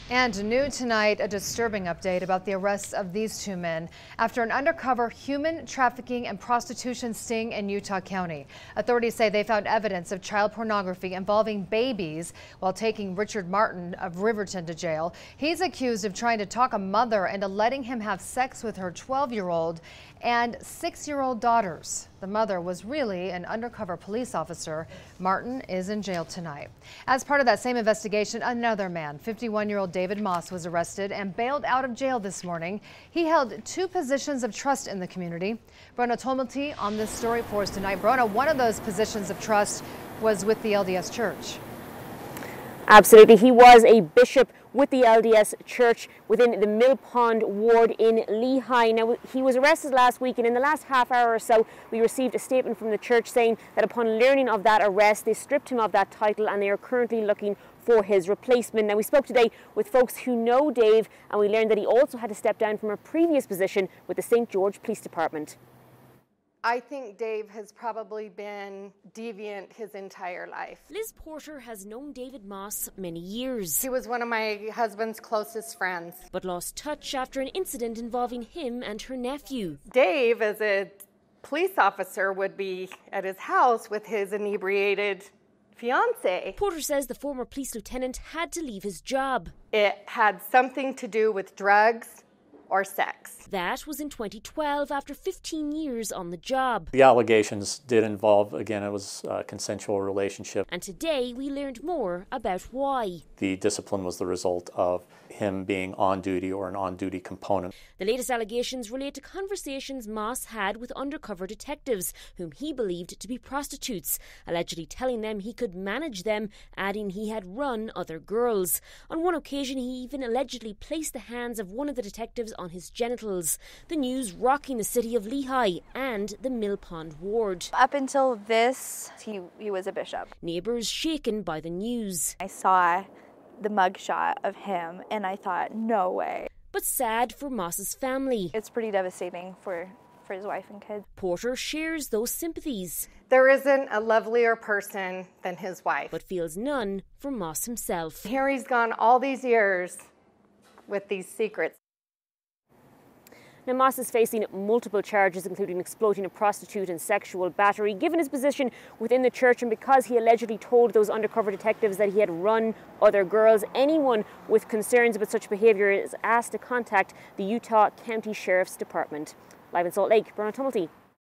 And new tonight, a disturbing update about the arrests of these two men after an undercover human trafficking and prostitution sting in Utah County. Authorities say they found evidence of child pornography involving babies while taking Richard Martin of Riverton to jail. He's accused of trying to talk a mother into letting him have sex with her 12-year-old and 6-year-old daughters. The mother was really an undercover police officer. Martin is in jail tonight. As part of that same investigation, another man, 51-year-old David Moss, was arrested and bailed out of jail this morning. He held 2 positions of trust in the community. Brona Tumulty on this story for us tonight. Brona, one of those positions of trust was with the LDS Church. Absolutely. He was a bishop with the LDS Church within the Mill Pond ward in Lehigh. Now, he was arrested last week, and in the last half hour or so, we received a statement from the church saying that upon learning of that arrest, they stripped him of that title and they are currently looking for his replacement. Now, we spoke today with folks who know Dave, and we learned that he also had to step down from a previous position with the St. George Police Department. I think Dave has probably been deviant his entire life. Liz Porter has known David Moss many years. He was one of my husband's closest friends. But lost touch after an incident involving him and her nephew. Dave, as a police officer, would be at his house with his inebriated fiance. Porter says the former police lieutenant had to leave his job. It had something to do with drugs or sex. That was in 2012 after 15 years on the job. The allegations did involve, again, it was a consensual relationship. And today we learned more about why. The discipline was the result of him being on duty or an on-duty component. The latest allegations relate to conversations Moss had with undercover detectives whom he believed to be prostitutes, allegedly telling them he could manage them, adding he had run other girls. On one occasion, he even allegedly placed the hands of one of the detectives on his genitals. The news rocking the city of Lehigh and the Mill Pond ward. Up until this, he was a bishop. Neighbours shaken by the news. I saw the mugshot of him and I thought, no way. But sad for Moss's family. It's pretty devastating for his wife and kids. Porter shares those sympathies. There isn't a lovelier person than his wife. But feels none for Moss himself. Here he's gone all these years with these secrets. Now, Moss is facing multiple charges, including exploiting a prostitute and sexual battery. Given his position within the church and because he allegedly told those undercover detectives that he had run other girls, anyone with concerns about such behaviour is asked to contact the Utah County Sheriff's Department. Live in Salt Lake, Brona Tumulty.